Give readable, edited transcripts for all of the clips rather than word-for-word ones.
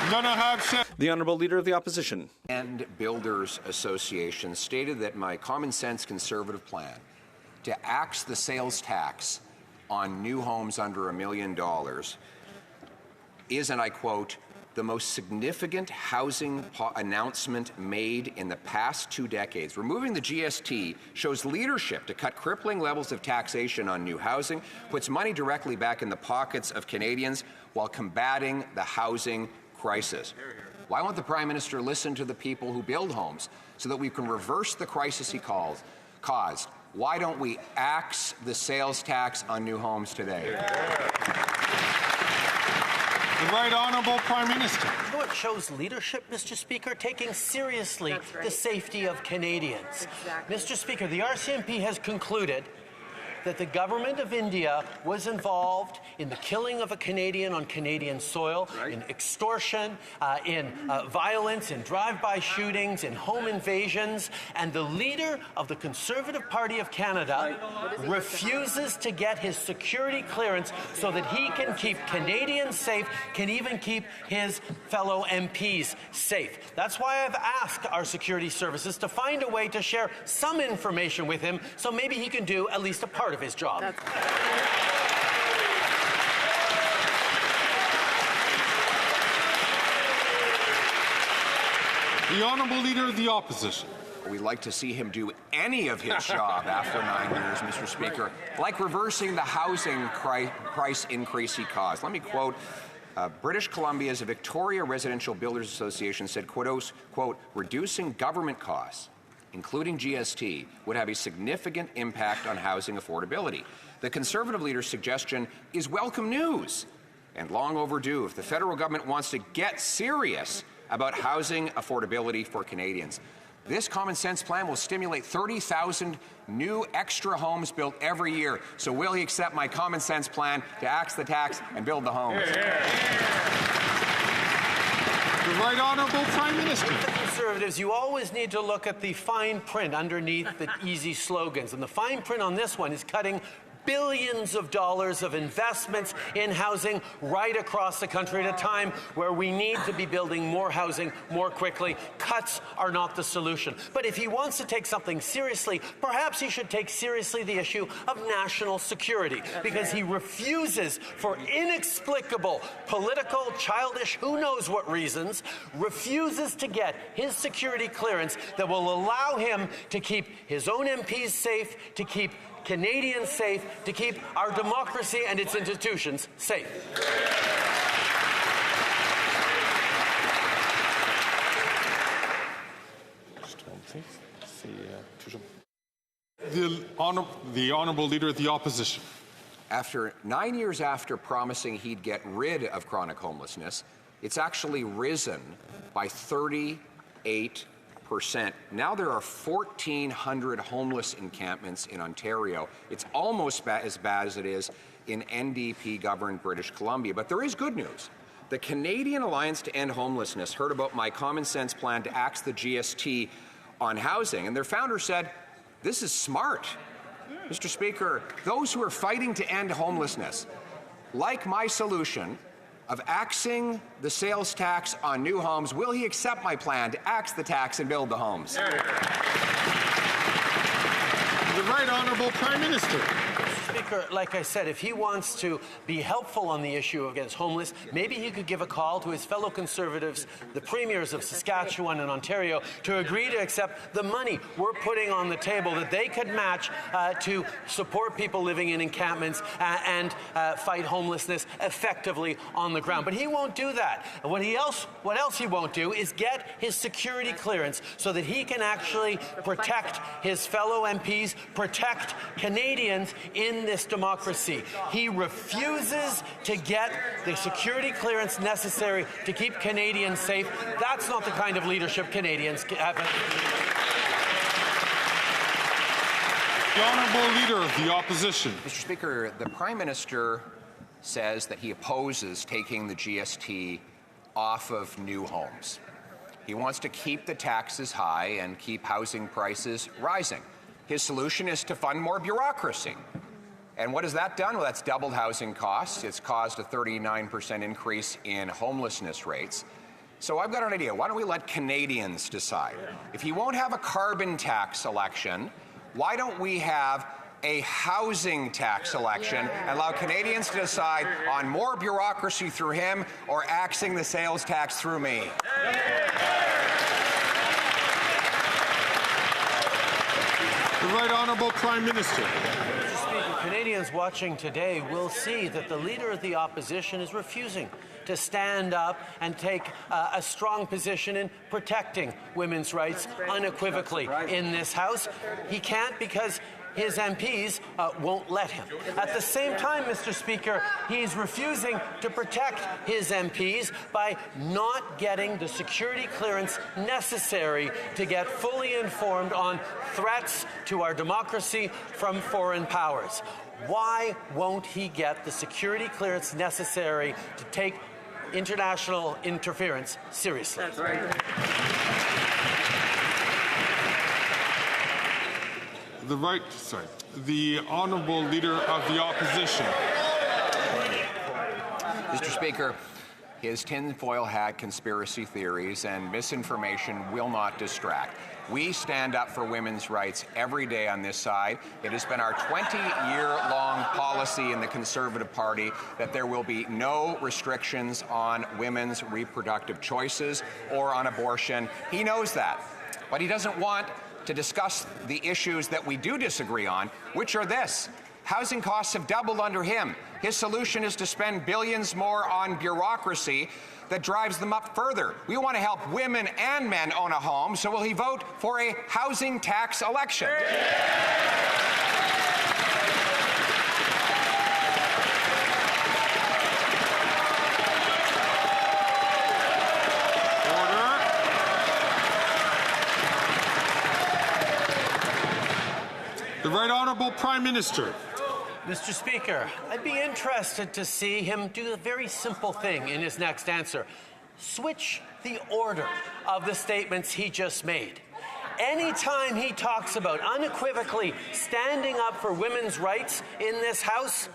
The Honourable Leader of the Opposition. And Builders Association stated that my common sense Conservative plan to axe the sales tax on new homes under $1 million is, and I quote, the most significant housing announcement made in the past 2 decades. Removing the GST shows leadership to cut crippling levels of taxation on new housing, puts money directly back in the pockets of Canadians while combating the housing crisis. Why won't the Prime Minister listen to the people who build homes so that we can reverse the crisis he caused? Why don't we axe the sales tax on new homes today? The Right Honourable Prime Minister. You know what shows leadership, Mr. Speaker? Taking seriously the safety of Canadians. Exactly. Mr. Speaker, the RCMP has concluded that the government of India was involved in the killing of a Canadian on Canadian soil, in extortion, in violence, in drive-by shootings, in home invasions, and the leader of the Conservative Party of Canada refuses to get his security clearance so that he can keep Canadians safe, can even keep his fellow MPs safe. That's why I've asked our security services to find a way to share some information with him so maybe he can do at least a part of his job. The Honourable Leader of the Opposition. We'd like to see him do any of his job after 9 years, Mr. Speaker, like reversing the housing price increase he caused. Let me quote British Columbia's Victoria Residential Builders Association said, quote, reducing government costs, including GST, would have a significant impact on housing affordability. The Conservative leader's suggestion is welcome news and long overdue if the federal government wants to get serious about housing affordability for Canadians. This common sense plan will stimulate 30,000 new extra homes built every year. So will he accept my common sense plan to axe the tax and build the homes? The Right Honourable Prime Minister. The Conservatives, you always need to look at the fine print underneath the easy slogans. And the fine print on this one is cutting billions of dollars of investments in housing right across the country at a time where we need to be building more housing more quickly. Cuts are not the solution. But if he wants to take something seriously, perhaps he should take seriously the issue of national security, because he refuses, for inexplicable, political, childish, who knows what reasons, refuses to get his security clearance that will allow him to keep his own MPs safe, to keep Canadians safe, to keep our democracy and its institutions safe. The Honourable Leader of the Opposition. After 9 years after promising he'd get rid of chronic homelessness, it's actually risen by 38%. Now there are 1,400 homeless encampments in Ontario. It's almost as bad as it is in NDP-governed British Columbia. But there is good news. The Canadian Alliance to End Homelessness heard about my common sense plan to axe the GST on housing, and their founder said, this is smart. Mr. Speaker, those who are fighting to end homelessness, like my solution of axing the sales tax on new homes, will he accept my plan to axe the tax and build the homes? The Right Honourable Prime Minister. Speaker, like I said, if he wants to be helpful on the issue against homeless, maybe he could give a call to his fellow Conservatives, the premiers of Saskatchewan and Ontario, to agree to accept the money we're putting on the table that they could match to support people living in encampments and fight homelessness effectively on the ground. But he won't do that. What else he won't do is get his security clearance so that he can actually protect his fellow MPs, protect Canadians in this democracy. He refuses to get the security clearance necessary to keep Canadians safe. That's not the kind of leadership Canadians have. The Honourable Leader of the Opposition. Mr. Speaker, the Prime Minister says that he opposes taking the GST off of new homes. He wants to keep the taxes high and keep housing prices rising. His solution is to fund more bureaucracy. And what has that done? Well, that's doubled housing costs. It's caused a 39% increase in homelessness rates. So I've got an idea. Why don't we let Canadians decide? If he won't have a carbon tax election, why don't we have a housing tax election and allow Canadians to decide on more bureaucracy through him or axing the sales tax through me? The Right Honourable Prime Minister. Mr. Speaker, Canadians watching today will see that the Leader of the Opposition is refusing to stand up and take a strong position in protecting women's rights unequivocally in this House. He can't because his MPs won't let him. At the same time, Mr. Speaker, he's refusing to protect his MPs by not getting the security clearance necessary to get fully informed on threats to our democracy from foreign powers. Why won't he get the security clearance necessary to take international interference seriously? That's right. The Honourable Leader of the Opposition. Mr. Speaker, his tinfoil hat conspiracy theories and misinformation will not distract. We stand up for women's rights every day on this side. It has been our 20-year-long policy in the Conservative Party that there will be no restrictions on women's reproductive choices or on abortion. He knows that, but he doesn't want to discuss the issues that we do disagree on, which are this. Housing costs have doubled under him. His solution is to spend billions more on bureaucracy that drives them up further. We want to help women and men own a home, so will he vote for a housing tax election? The Right Honourable Prime Minister. Mr. Speaker, I'd be interested to see him do a very simple thing in his next answer. Switch the order of the statements he just made. Anytime he talks about unequivocally standing up for women's rights in this House,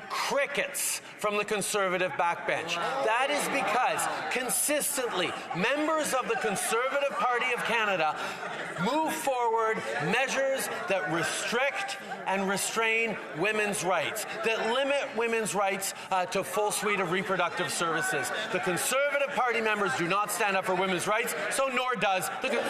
crickets from the Conservative backbench. That is because consistently members of the Conservative Party of Canada move forward measures that restrict and restrain women's rights, that limit women's rights to full suite of reproductive services. The Conservative Party members do not stand up for women's rights, so nor does the...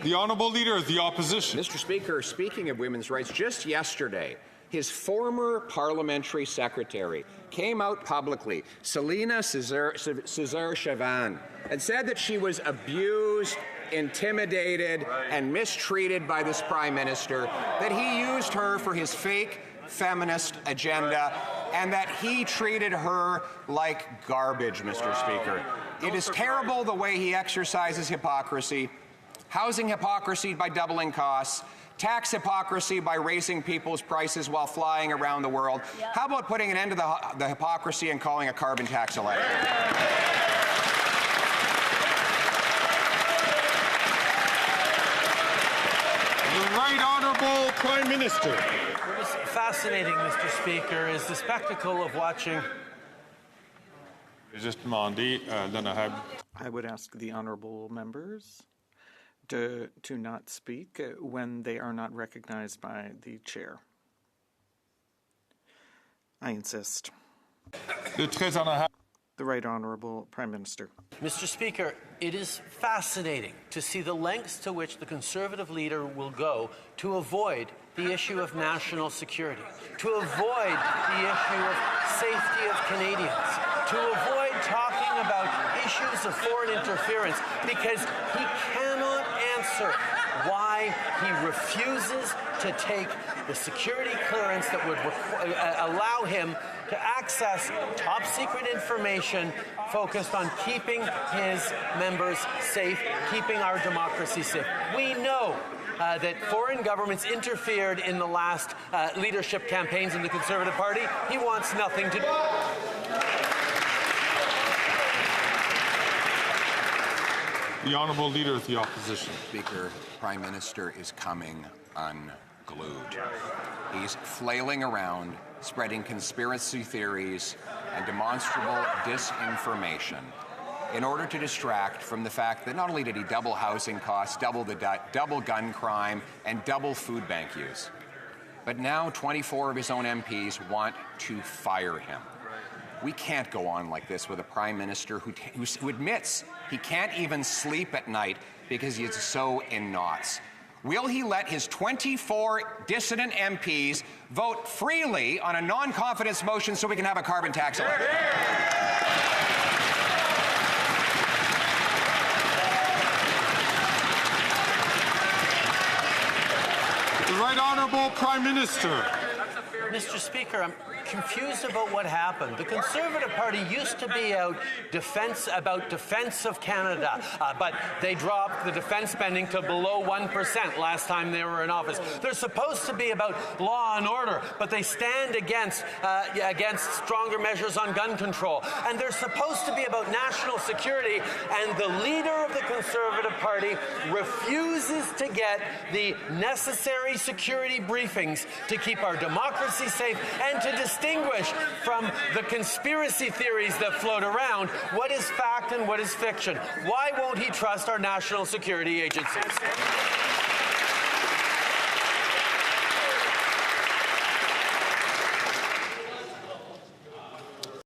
The Honourable Leader of the Opposition. Mr. Speaker, speaking of women's rights, just yesterday, his former parliamentary secretary came out publicly, Selina Cesar-Chavan, and said that she was abused, intimidated, and mistreated by this Prime Minister, that he used her for his fake feminist agenda, and that he treated her like garbage, Mr. Speaker. It is terrible the way he exercises hypocrisy. Housing hypocrisy by doubling costs, tax hypocrisy by raising people's prices while flying around the world. Yep. How about putting an end to the hypocrisy and calling a carbon tax election? The Right Honourable Prime Minister. What is fascinating, Mr. Speaker, is the spectacle of watching... I would ask the honourable members to not speak when they are not recognized by the chair. I insist. The Right Honourable Prime Minister. Mr. Speaker, it is fascinating to see the lengths to which the Conservative leader will go to avoid the issue of national security, to avoid the issue of safety of Canadians, to avoid talking about issues of foreign interference, because he cannot answer why he refuses to take the security clearance that would allow him to access top secret information focused on keeping his members safe, keeping our democracy safe. We know that foreign governments interfered in the last leadership campaigns in the Conservative Party. He wants nothing to do. The Honourable Leader of the Opposition. Speaker, Prime Minister is coming unglued. glued. He's flailing around, spreading conspiracy theories and demonstrable disinformation in order to distract from the fact that not only did he double housing costs, double gun crime, and double food bank use, but now 24 of his own MPs want to fire him. We can't go on like this with a prime minister who admits he can't even sleep at night because he is so in knots. Will he let his 24 dissident MPs vote freely on a non-confidence motion so we can have a carbon tax election? The Right Honourable Prime Minister. Mr. Speaker, I'm confused about what happened. The Conservative Party used to be out defense of Canada, but they dropped the defense spending to below 1% last time they were in office. They're supposed to be about law and order, but they stand against stronger measures on gun control. And they're supposed to be about national security, and the leader of the Conservative Party refuses to get the necessary security briefings to keep our democracy safe and to distinguish from the conspiracy theories that float around what is fact and what is fiction. Why won't he trust our national security agencies?